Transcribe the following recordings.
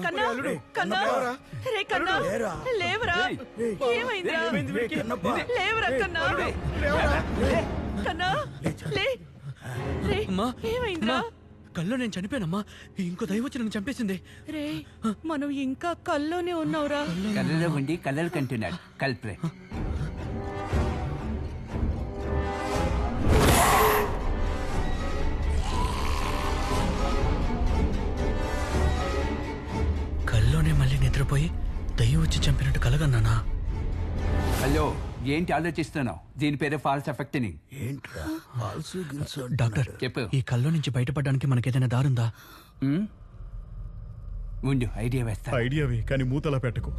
కన్నా కన్నా రే కన్నా లేవరా ఏమైందిరా లేవరా కన్నా కన్నా లే రే ఏమైందిరా కల్లో నేను చనిపోయానమ్మా ఇంకో దైవం వచ్చి నన్ను చంపేసింది రే మనం ఇంకా కల్లోనే ఉన్నావురా కళ్ళలో ఉండి కళ్ళలు కంటున్నాడు కల్ప్రే కల్లోనే మళ్ళీ నిద్రపోయి దయ్యం వచ్చి చంపినట్టు కలగన్నానా హలో ఏంటి ఆలోచిస్తున్నావు దీని పేరే ఫాల్స్ ఎఫెక్టింగ్ ఏంట్రా ఫాల్స్ గిల్స్ డాక్టర్ చెప్పు ఈ కల్లో నుంచి బయటపడడానికి మనకేదైనా దారుందా ఉండు ఐడియా వేస్తా ఐడియావి కానీ మూతలా పెట్టకు.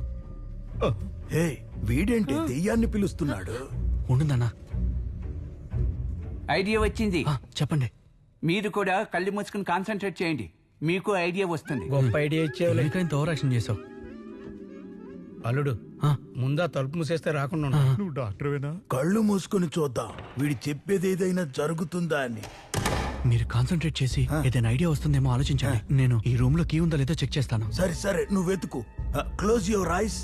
హే వీడేంటి దెయ్యాన్ని పిలుస్తున్నాడు? ఉండుందన్నా ఐడియా వచ్చింది చెప్పండి. మీరు కూడా కళ్ళు మూసుకుని కాన్సన్ట్రేట్ చేయండి మీకు ఐడియా వస్తుంది. గొప్ప ఐడియా ఇచ్చేవాళ్ళు. ఇంకా ఇంత ఓవర్ యాక్షన్ చేసావు అల్లుడు ముందా తలుపు మూసేస్తే రాకుండా ఉండు. నువ్వు డాక్టర్వేనా? కళ్ళు మూసుకొని చూద్దాం వీడి చెప్పేది ఏదైనా జరుగుతుందా అని. మీరు కాన్సన్ట్రేట్ చేసి ఏదైనా ఐడియా వస్తుందేమో ఆలోచించండి. నేను ఈ రూమ్ లో కీ ఉందో లేదో చెక్ చేస్తాను. సరే సరే నువ్వు వెతుకు. Close your eyes.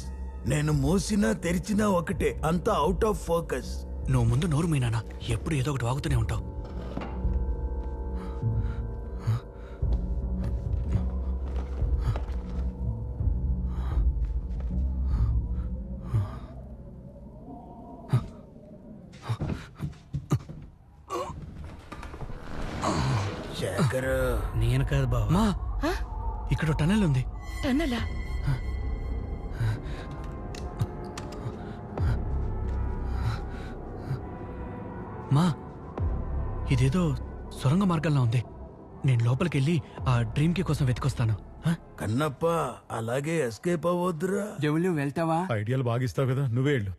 నేను మూసినా తెరిచినా ఒకటే, అంతా అవుట్ ఆఫ్ ఫోకస్. నువ్వు ముందు నోరు మీనానా ఎప్పుడు ఏదో ఒకటి వాగుతూనే ఉంటావు. శేఖర్ నేను కాదు బాబు. మా ఇక్కడ టనల్ ఉంది. టన్నలా? మా ఇదేదో సొరంగ మార్గంలో ఉంది. నేను లోపలికి వెళ్ళి ఆ డ్రీమ్ కి కోసం వెతికొస్తాను. కన్నప్ప అలాగే ఎస్కేప్ అవ్వద్దురా. జవులు వెళ్తావా? ఐడియాలు బాగిస్తావు కదా, నువ్వే వెళ్ళు.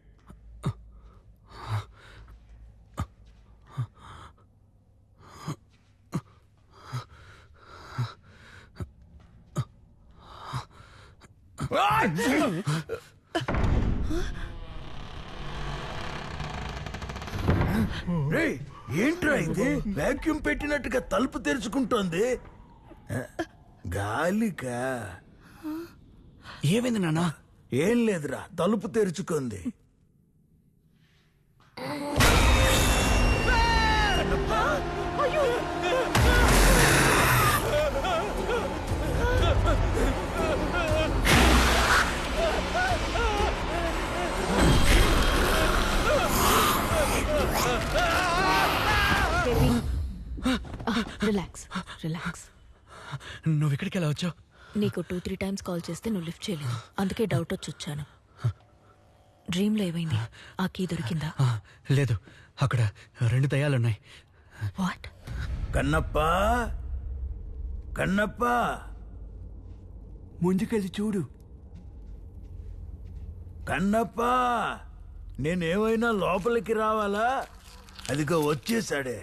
రేయ్, ఏంట్రా ఇది? వాక్యూమ్ పెట్టినట్టుగా తలుపు తెరుచుకుంటోంది. గాలికా? ఏమైంది నాన్నా? ఏం లేదురా, తలుపు తెరుచుకుంది. Relax relax. నువ్వు ఇక్కడికి ఎలా వచ్చావు? నీకు 2-3 టైమ్స్ కాల్ చేస్తే నువ్వు లిఫ్ట్ చేయలేదు, అందుకే డౌట్ వచ్చి వచ్చాను. డ్రీమ్ లో ఏమైంది? ఆ కీ దొరికిందా? లేదు, అక్కడ 2 దయ్యాలున్నాయి. వాట్? కన్నప్ప కన్నప్ప ముందుకెళ్ళి చూడు. కన్నప్ప నేనేమైనా లోపలికి రావాలా? అదిగో వచ్చేసాడే,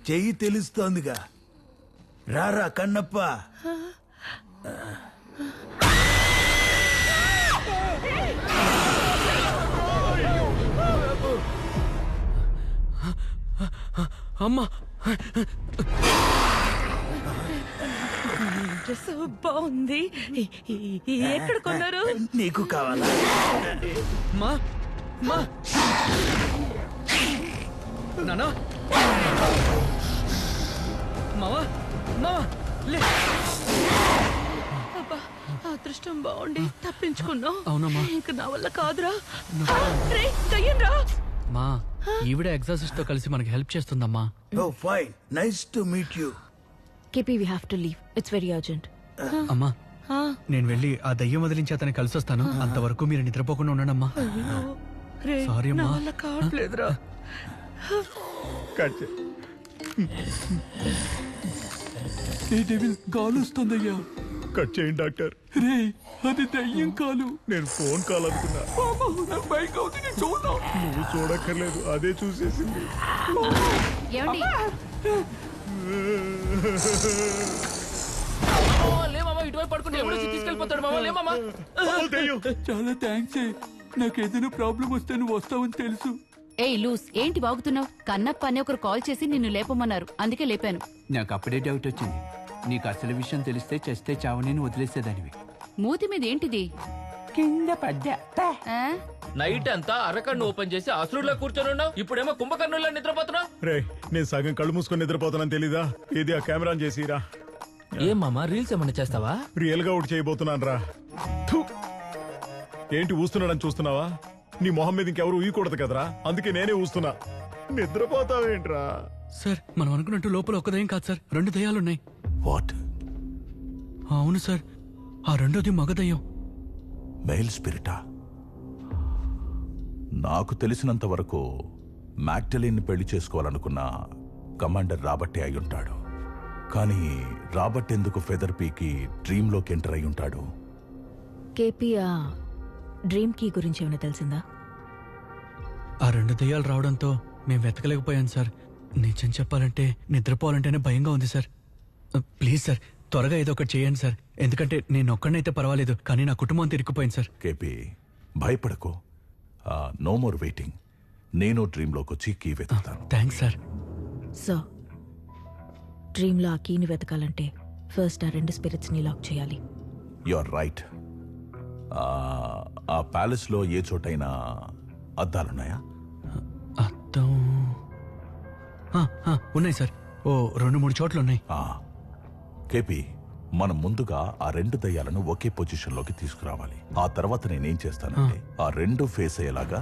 చెయ్యి తెలుస్తోందిగా. రారా కన్నప్ప. అమ్మా, డ్రెస్ బాగుంది. ఎక్కడ కొన్నారు? నీకు కావాలా? మా మా నానా, మావా మావా లే. అబ్బా, అదృష్టం బాగుండి తప్పించుకున్నావు. అవునమ్మా. ఇంక నా వల్ల కాదురా. రే దయ్యంరా. మా ఈవిడ ఎగ్జాసిస్ట్ తో కలిసి మనకి హెల్ప్ చేస్తుందమ్మా. Oh fine, nice to meet you. KP, we have to leave, it's very urgent. అమ్మా, నేను వెళ్ళి ఆ దయ్యం వదిలించి అతన్ని కలిసి వస్తాను. అంతవరకు మీరు నిద్రపోకుండా ఉండనమ్మా. సారీ నా అమ్మా. వల్ల కావట్లేదురా. కాలు వస్తుందయ్యా. కట్ చేయండి డాక్టర్. రే, అది దయ్యం కాలు. నేను ఫోన్ కాల్ అనుకున్నా. నువ్వు చూడక్కర్లేదు, అదే చూసేసింది. ఏమండి? ఇటువైపు పడుకుంటే ఎవడో తీసుకెళ్ళిపోతాడు మామ. లే మామ. చాలా థ్యాంక్స్. నాకు ఏదైనా ప్రాబ్లం వస్తే నువ్వు వస్తావని తెలుసు. ఏయ్ లూస్, ఏంటి వాగుతున్నావు? కన్నప్ప అని ఒకరు కాల్ చేసి నిన్ను లేపమన్నారు, అందుకే లేపాను. నాకు అప్పుడే డౌట్ వచ్చింది. నీకు అసలు విషయం తెలిస్తే చేస్తే చావని వదిలేసేదానివి. మూతి మీద ఏంటిది కింద పడ్డా ఆ? నైట్ అంతా అరకన్ను ఓపెన్ చేసి అసురులో కూర్చొని ఉన్నావు ఇప్పుడేమో కుంభకర్ణుల్లో నిద్రపోతున్నావు. రే నేను సగం కళ్ళు మూసుకొని నిద్రపోతానని తెలీదా? ఇది ఆ కెమెరా ఆన్ చేసిరా. ఏం మామా రీల్స్ ఏమన్నా చేస్తావా? రియల్ గా ఒకటి చేయబోతున్నాను రా. ఏంటి ఊస్తున్నాడని చూస్తున్నావా? నీ మొహం మీద ఇంకెవరు ఊయకూడదు కదరా, అందుకే నేనే ఊస్తున్నా. నిద్రపోతావేంట్రా? సార్ మనం అనుకున్నట్టు లోపల ఒక దయ్యం కాదు సార్, 2 దయ్యాలున్నాయి. వాట్? అవును సార్, ఆ రెండోది మగ దయ్యం. మెయిల్ స్పిరిటా? నాకు తెలిసినంత వరకు మ్యాగ్డలిన్ పెళ్లి చేసుకోవాలనుకున్న కమాండర్ రాబర్టే అయి ఉంటాడు. కానీ రాబర్ట్ ఎందుకు ఫెదర్ పీకి డ్రీమ్లోకి ఎంటర్ అయి ఉంటాడు? కేపీ ఆ డ్రీమ్ కీ గురించి ఏమైనా తెలిసిందా? ఆ 2 దయ్యాలు రావడంతో మేము వెతకలేకపోయాం సార్. నిజం చెప్పాలంటే నిద్రపోవాలంటేనే భయంగా ఉంది సార్. ప్లీజ్ సార్, త్వరగా ఏదో ఒకటి చేయండి సార్. ఎందుకంటే నేను ఒక్కడనైతే పర్వాలేదు, కానీ నా కుటుంబం తిరిగిపోయింది సార్. కేపీ భయపడకు. No more waiting. నేను డ్రీమ్లోకి వచ్చి కీ వెతుకుతాను. Thanks sir. సో డ్రీమ్లో ఆ కీని వెతకాలంటే ఫస్ట్ ఆ 2 స్పిరిట్స్ని లాక్ చేయాలి. You are right. ఆ ప్యాలెస్లో ఏ చోటైనా అద్దాలున్నాయా? అర్థం ఉన్నాయి సార్, ఓ 2-3 చోట్ల ఉన్నాయి. కేపీ మనం ముందుగా ఆ 2 దయ్యాలను ఒకే పొజిషన్లోకి తీసుకురావాలి. ఆ తర్వాత నేనేం చేస్తానంటే ఆ 2 ఫేస్ అయ్యేలాగా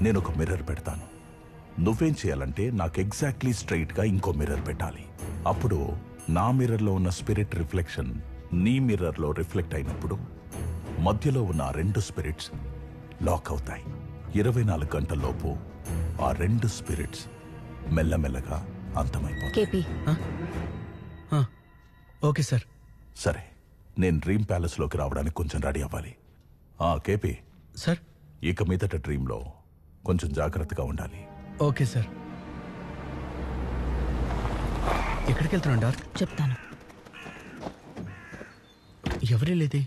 నేను ఒక మిర్రర్ పెడతాను. నువ్వేం చేయాలంటే నాకు ఎగ్జాక్ట్లీ స్ట్రైట్ గా ఇంకో మిర్రర్ పెట్టాలి. అప్పుడు నా మిర్రర్లో ఉన్న స్పిరిట్ రిఫ్లెక్షన్ నీ మిర్రర్లో రిఫ్లెక్ట్ అయినప్పుడు మధ్యలో ఉన్న ఆ 2 స్పిరిట్స్ లాక్ అవుతాయి. 24 గంటల్లోపు ఆ 2 స్పిరిట్స్ మెల్లమెల్లగా అంతమైపోతాయి. KP okay sir. సరే, నేను డ్రీమ్ ప్యాలెస్ లోకి రావడానికి కొంచెం రెడీ అవ్వాలి. KP sir. ఇక మీదట డ్రీమ్ లో కొంచెం జాగ్రత్తగా ఉండాలి. Okay sir. ఎక్కడికి వెళ్తున్నాం డార్క్? చెప్తాను. ఎవరే లేదే?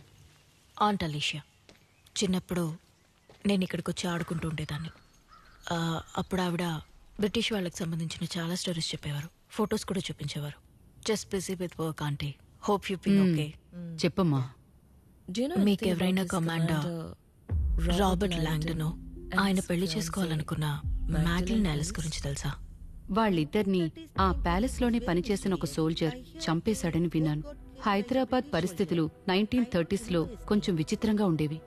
Aunt Alicia. చిన్నప్పుడు నేను ఇక్కడికి వచ్చి ఆడుకుంటూ ఉండేదాన్ని. అప్పుడు ఆవిడ బ్రిటిష్ వాళ్ళకి సంబంధించిన చాలా స్టోరీస్ చెప్పేవారు, ఫొటోస్ కూడా చూపించేవారు. Just busy with work aunty. Hope you be okay. చెప్పమ్మా. మీకు ఎవరైనా కమాండర్ రాబర్ట్ లాంగ్డన్ ఆయన పెళ్లి చేసుకోవాలనుకున్న మ్యాగ్లిన్ ఆలిస్ గురించి తెలుసా? వాళ్ళిద్దరినీ ఆ ప్యాలెస్ లోనే పనిచేసిన ఒక సోల్జర్ చంపేశాడని విన్నాను. హైదరాబాద్ పరిస్థితులు 1930s లో కొంచెం విచిత్రంగా ఉండేవి.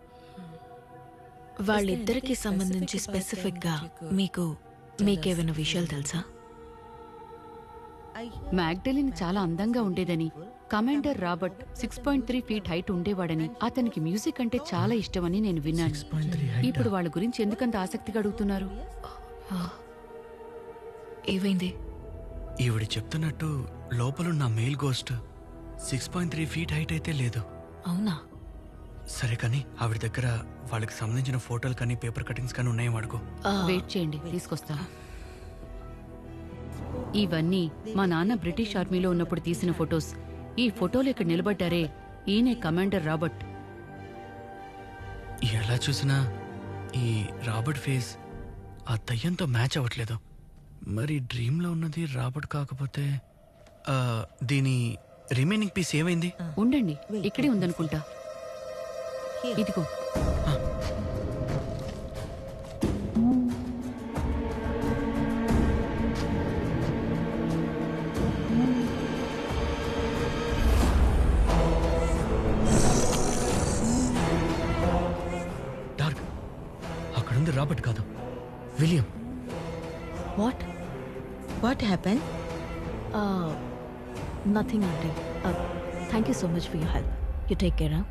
వాళ్ళిద్దరికి సంబంధించి స్పెసిఫిక్ గా మీకేమైనా విషయాలు తెలుసా? మ్యాగ్డలిన్ చాలా అందంగా ఉండేదని, కమాండర్ రాబర్ట్ 6.3 ఫీట్ హైట్ ఉండేవాడని, అతనికి మ్యూజిక్ అంటే చాలా ఇష్టమని నేను విన్నాను. ఇప్పుడు వాళ్ళ గురించి ఎందుకంత ఆసక్తిగా అడుగుతున్నారు? ఏమైంది? ఈవిడ చెప్తున్నట్టు లోపలున్న మెయిల్ గోస్ట్ 6.3 ఫీట్ హైట్ అయితే లేదు. అవునా? సరే కానీ ఆవిడ దగ్గర వాళ్ళకి సంబంధించిన ఫోటోలు కానీ పేపర్ కటింగ్స్ కానీ ఉన్నాయేమో అడుగు. వెయిట్ చేయండి, తీసుకొస్తా. ఇవన్నీ మా నాన్న బ్రిటిష్ ఆర్మీలో ఉన్నప్పుడు తీసిన ఫొటోస్. ఈ ఫోటోలు ఇక్కడ నిలబడ్డారే, ఈయనే కమాండర్ రాబర్ట్. ఎలా చూసినా ఈ రాబర్ట్ ఫేస్ ఆ దయ్యంతో మ్యాచ్ అవ్వట్లేదు. మరి డ్రీమ్లో ఉన్నది రాబర్ట్ కాకపోతే దీని రిమైనింగ్ పీస్ ఏమైంది? ఉండండి, ఇక్కడే ఉందనుకుంటా. ఇదిగో. డార్క్, అక్కడుంది రాబర్ట్ కాదు, William. What happened? Nothing, auntie. Thank you so much for your help. You take care, huh?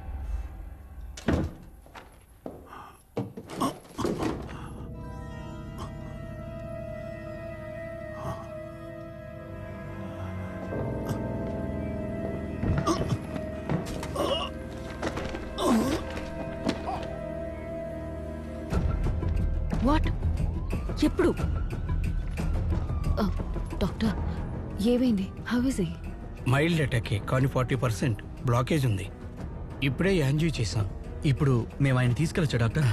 What? ఎప్పుడు? డాక్టర్, ఏమైంది? How is he? మైల్డ్ అటాకే, కానీ 40% బ్లాకేజ్ ఉంది. ఇప్పుడే యాంజియో చేశాం. ఇప్పుడు మేము ఆయన తీసుకెళ్ళొచ్చా డాక్టర్?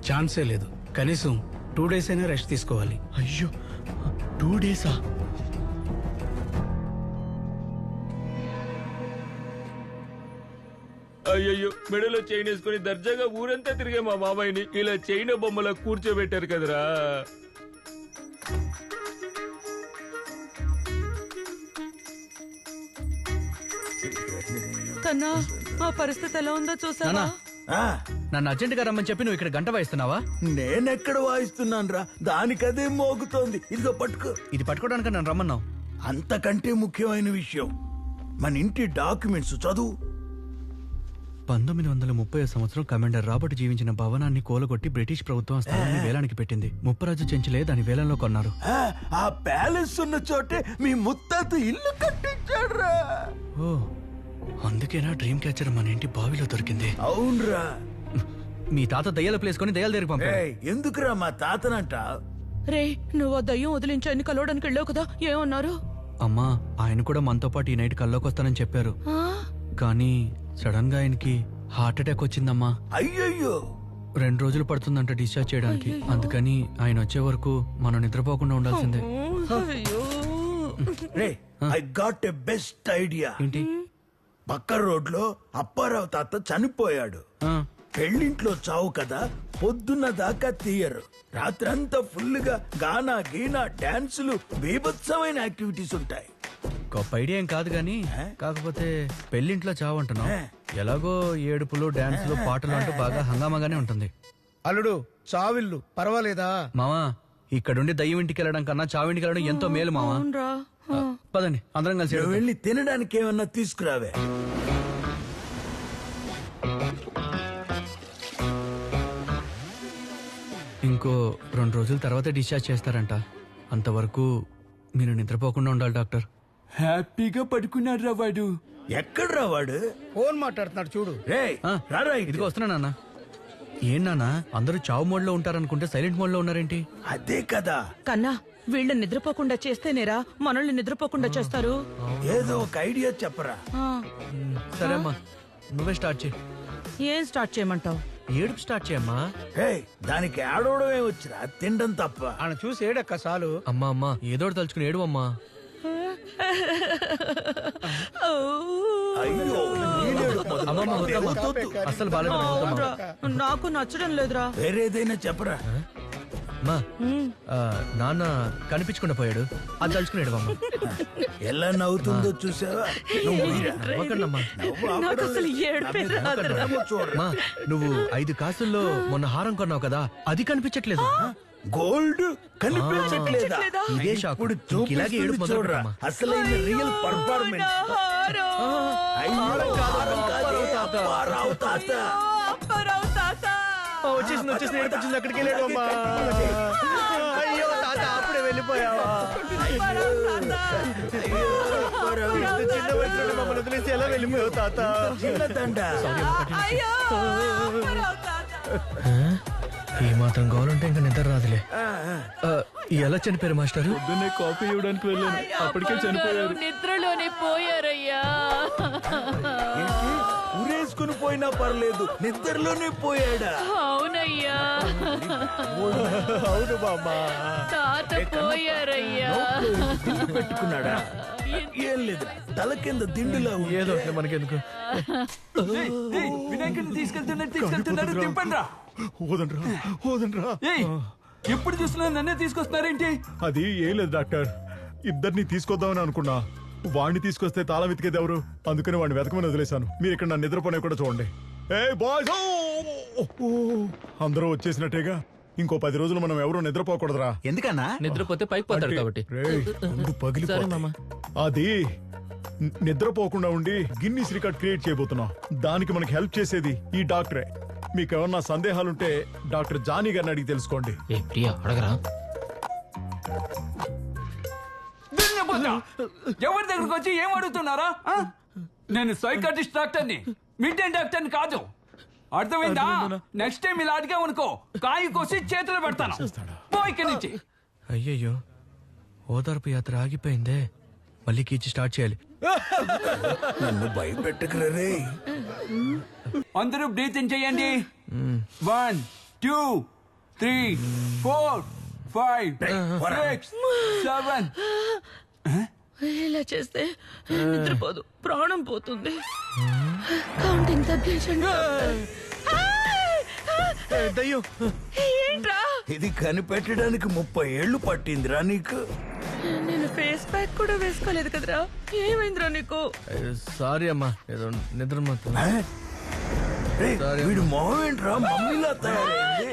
ఛాన్సే లేదు. కనీసం 2 days అయినా రెస్ట్ తీసుకోవాలి. అయ్యో, 2 days? అయ్యయ్యో మెడలో చైన్ వేసుకుని దర్జాగా ఊరంతా తిరిగే మా మామయ్యని ఇలా చైన్ బొమ్మలా కూర్చోబెట్టారు కదరా. కన్నా మా పరిస్థితి ఎలా ఉందో చూసావా? నానా ఆ, నన్ను అర్జెంట్ గా రమ్మని చెప్పి నువ్వు ఇక్కడ గంట వాయిస్తున్నావా? నేనెక్కడ వాయిస్తున్నాను రా, దానికదే మోగుతోంది. ఇదిగో పట్టుకో. ఇది పట్టుకోవడానికి నన్ను రమ్మన్నావు. అంతకంటే ముఖ్యమైన విషయం, మన ఇంటి డాక్యుమెంట్స్ చదువు. 1930 సంవత్సరం కమాండర్ రాబర్ట్ జీవించిన భవనాన్ని కూలగొట్టి బ్రిటిష్ ప్రభుత్వం ఆ స్థలాన్ని వేలానికి పెట్టింది. ముప్పరాజు చెంచులే దాని వేలంలో కొన్నారు. ఆ ప్యాలెస్ ఉన్న చోటే మీ ముత్తాత ఇల్లు కట్టించాడురా. ఓ అందుకేనా డ్రీమ్ క్యాచర్ మన ఇంటి బావిలో దొరికింది. అవునరా. మీ తాత దయ్యాల ప్లేస్ కొని దయ్యాల దగ్గరికి పంపాడు. ఏయ్, ఎందుకురా మా తాతనంట? రే నువ్వు ఆ దయ్యం వదిలించాన్ని కలవడానికి వెళ్ళావు కదా, ఏమన్నారు? అమ్మా ఆయన కూడా మనతో పాటు ఈ నైట్ కల్లోకి వస్తానని చెప్పారు. కానీ సడన్ గా ఆయనకి హార్ట్ అటాక్ వచ్చిందమ్మా. అయ్యయ్యో. 2 రోజులు పడుతుందంట డిశ్చార్జ్ చేయడానికి. అందుకని ఆయన వచ్చే వరకు మనం నిద్రపోకుండా ఉండాల్సిందే. రే, I got a best idea. ఏంటి? పక్క రోడ్లో అప్పారావు తాత చనిపోయాడు. ఆ, పెళ్ళింట్లో చావు కదా, పొద్దున్న దాకా తీయరు. రాత్రంతా ఫుల్ గా గానా గీనా డాన్సులు, బీభత్సమైన యాక్టివిటీస్ ఉంటాయి. గొప్ప ఐడియా ఏం కాదు గానీ, కాకపోతే పెళ్లింట్లో చావంటున్నావు. ఎలాగో ఏడుపులు డాన్సులు పాటలు అంటూ బాగా హంగామాగానే ఉంటుంది. అల్లుడు చావిల్లు పర్వాలేదా? మావా ఇక్కడుండి దయ్యం ఇంటికి వెళ్ళడం కన్నా చావింటికి వెళ్ళడం ఎంతో మేలు మావా. అవునరా. పదండి అందరం కలిసి నువ్వు వెళ్దాం. వెళ్ళి తినడానికి ఏమన్నా తీసుకురావే. ఇంకో 2 రోజుల తర్వాత డిశ్చార్జ్ చేస్తారంట. అంతవరకు మీరు నిద్రపోకుండా ఉండాలి డాక్టర్. హ్యాపీగా పడుకున్నాడు రా వాడు. ఎక్కడ్రా వాడు? ఫోన్ మాట్లాడుతున్నాడు చూడు. రేయ్, రారా ఇటు. ఇదిగో వస్తున్నా నాన్న. ఏం నాన్న అందరూ చావు మోడ్ లో ఉంటారనుకుంటే సైలెంట్ మోడ్ లో ఉన్నారేంటి? అదే కదా, కన్నా వీళ్ళని నిద్రపోకుండా చేస్తేనేరా మనల్ని నిద్రపోకుండా చేస్తారు. ఏదో ఒక ఐడియా చెప్పరా. ఆ, సరే అమ్మా నువ్వే స్టార్ట్ చేయి. ఏం స్టార్ట్ చేయమంటావు? ఏడుపు స్టార్ట్ చేయమ్మా. దానికి ఆడవడమే వచ్చిరా, తినడం తప్ప. ఆయన చూసి ఏడక్క చాలు. అమ్మా అమ్మా ఏదో ఒకటి తలుచుకుని ఏడు అమ్మా. అయ్యో, అమ్మమ్మ వద్దమ్మా. అస్సలు బాలేదు అవునురా, నాకు నచ్చడం లేదురా. వేరేదైనా చెప్పరా. అమ్మా నాన్న కనిపించకుండా పోయాడు, అది తలుచుకుని ఏడవమ్మా. ఎలా నవ్వుతుందో చూసావా? నువ్వు వీరా. నవ్వకండమ్మా. నాకు అసలు ఏడుపే రాదురా. చూడరా. అమ్మా నువ్వు 5 కాసుల్లో మొన్న హారం కొన్నావు కదా, అది కనిపించట్లేదు. గోల్డ్ కనిపించట్లేదా? ఇదే షాక్. ఇప్పుడు ఇంక ఇలాగే ఏడుపు చూపిస్తుంది చూడరా, మొదలుపెట్టమ్మా. అసలైన రియల్ పర్ఫార్మెన్స్. అప్పారావు తాత. వచ్చేసింది ఏడుపు వచ్చింది. అక్కడికి వెళ్ళాడు అమ్మా. అయ్యో తాత అప్పుడే వెళ్ళిపోయావా? ఇంత చిన్న వయసులో మమ్మల్ని వదిలేసి ఎలా వెళ్ళిపోయావు తాత? చిన్న తండ. ఈ మాత్రం కావాలంటే ఇంకా నిద్ర రాదులే. ఎలా చనిపోయారు మాస్టర్? పొద్దున్నే కాఫీ ఇవ్వడానికి వెళ్ళాను, అప్పటికే చనిపోయారు. నిద్రలోనే పోయారయ్యా. ఏంటి? ఊరేసుకుని పోయినా పర్లేదు, నిద్రలోనే పోయాడా? అవునయ్యా, అవును బామ్మా. తాత పోయారయ్యా. దిండు పెట్టుకున్నాడా? ఏం లేదు, తల కింద దిండులా ఉంది. ఏదో మనకెందుకు. వినాయకుడిని తీసుకెళ్తున్నారు తిప్పండి రా. వదనరా. ఏయ్, ఎప్పుడు చూస్తున్నా నన్నే తీసుకొస్తున్నారేంటి? అది ఏం లేదు డాక్టర్, ఇద్దరిని తీసుకొద్దామని అనుకున్నా. వాడిని తీసుకొస్తే తాళం వెతికేది ఎవరు? అందుకని వాడిని వెతకమని వదిలేశాను. మీరు ఇక్కడ నన్ను నిద్రపోనే కూడా చూడండి. ఏ బాయ్స్, అందరూ వచ్చేసినట్టేగా. ఇంకో 10 రోజులు మనం ఎవరూ నిద్రపోకూడదురా. ఎందుకన్నా? నిద్రపోతే పైకి పోతారు కాబట్టి. రేయ్, ముందు పగిలిపోతాయి. అది నిద్రపోకుండా ఉండి గిన్నీస్ రికార్డ్ క్రియేట్ చేయబోతున్నాం. దానికి మనకి హెల్ప్ చేసేది ఈ డాక్టరే. మీకు ఏమన్నా సందేహాలుంటే డాక్టర్ జానీ గారిని అడిగి తెలుసుకోండి. ఎవరి దగ్గరకు వచ్చి ఏం అడుగుతున్నారా? నేను సైకాట్రిస్ట్ డాక్టర్ని, మిడ్డైన్ డాక్టర్ని కాదు. అర్థమైందా? నెక్స్ట్ టైం ఇలా అడిగామనుకో కాయి కోసి చేతులు పెడతాను. పో ఇక్కడి నుంచి. అయ్యయ్యో ఓదార్పు యాత్ర ఆగిపోయిందే. మళ్ళీ కీచి స్టార్ట్ చేయాలి. నన్ను భయపెట్టకురా రే. అందరూ బ్రీతింగ్ చేయండి. 1 2 3 4 5 6 7. ఇలా చేస్తే నిద్రపోదు, ప్రాణం పోతుంది. కౌంటింగ్ తగ్గించండి డాక్టర్. దయ్యం ఏంట్రా? ఇది కనిపెట్టడానికి 30 ఏళ్ళు పట్టిందిరా నీకు. నేను ఫేస్ ప్యాక్ కూడా వేసుకోలేదు కదరా. ఏమైందిరా నీకు? సారీ అమ్మా, ఏదో నిద్ర మాత్రం. రేయ్, వీడు మొహం ఏంట్రా మమ్మీలా తయారైంది?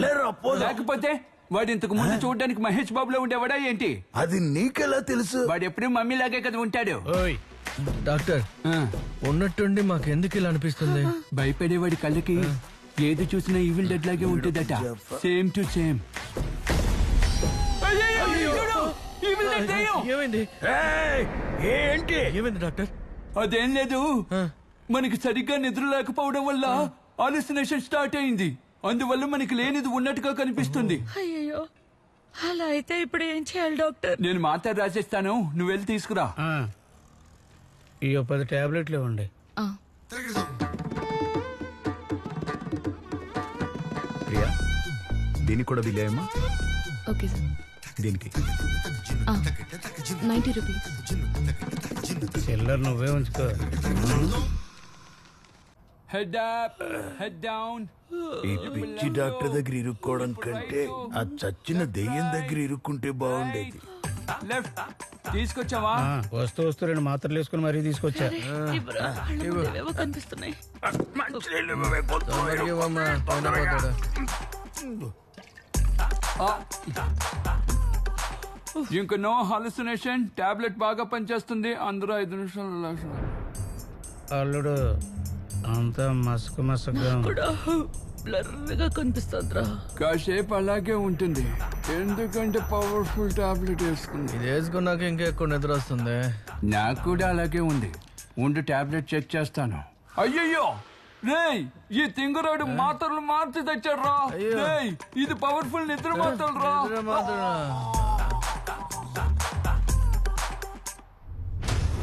లేరా పోదా. లేకపోతే వాడు ఇంతకు ముందు చూడడానికి మహేష్ బాబులో ఉండేవాడా ఏంటి? అది నీకెలా తెలుసు? వాడు ఎప్పుడు మమ్మీ లాగే కదా ఉంటాడు. ఓయ్ డాక్టర్, ఉన్నట్టుండి మాకెందుకు ఇలా అనిపిస్తుంది? భయపడేవాడి కళ్ళకి ఏది చూసినా ఈవిల్ డెడ్ లాగే ఉంటుందట. Same to same. ఏమైంది? ఏయ్, ఏంటి? ఏమైంది డాక్టర్? అదేం లేదు, మనకి సరిగ్గా నిద్ర లేకపోవడం వల్ల హాలుసినేషన్ స్టార్ట్ అయింది. అందువల్ల మనకి లేనిది ఉన్నట్టుగా కనిపిస్తుంది. అయ్యో, అలా అయితే ఇప్పుడు ఏం చేయాలి డాక్టర్? నేను మాత్రం రాసేస్తాను, నువ్వు వెళ్ళి తీసుకురా. ఈ 10 టాబ్లెట్లు ఇవ్వండి. ప్రియా, దీనికి కూడా బిల్ అయ్యమ్మా. Okay sir. దీనికి 90 రూపీస్. చిల్లర నువ్వే ఉంచుకో. Head up, head down. ఈ పిచ్చి డాక్టర్ దగ్గర ఇరుక్కోవడం కంటే ఆ చచ్చిన దెయ్యం దగ్గర ఇరుక్కుంటే బాగుండేది. లెఫ్ట్ తీసుకొచ్చావా? వస్తూ 2 మాత్రలు వేసుకుని మరీ తీసుకొచ్చా. ఇవ్వరా? కళ్ళ ముందు ఏవేవో కనిపిస్తున్నాయి. ఇంక నో హాలుసినేషన్. టాబ్లెట్ బాగా పనిచేస్తుంది. అందరూ 5 నిమిషాలు. అల్లుడు అంతా మసక మసకగా కూడా బ్లర్గా కనిపిస్తుందిరా. కాసేపు అలాగే ఉంటుంది, ఎందుకంటే పవర్ఫుల్ టాబ్లెట్ వేసుకుంది. ఇది వేసుకున్నాక ఇంకా ఎక్కువ నిద్ర వస్తుంది. నాకు కూడా అలాగే ఉంది. ఉండు, టాబ్లెట్ చెక్ చేస్తాను. అయ్యయ్యో రేయ్, ఈ తింగరాడు మాత్రలు మార్చి తెచ్చాడు రా. ఇది పవర్ఫుల్ నిద్ర మాత్రలు రా.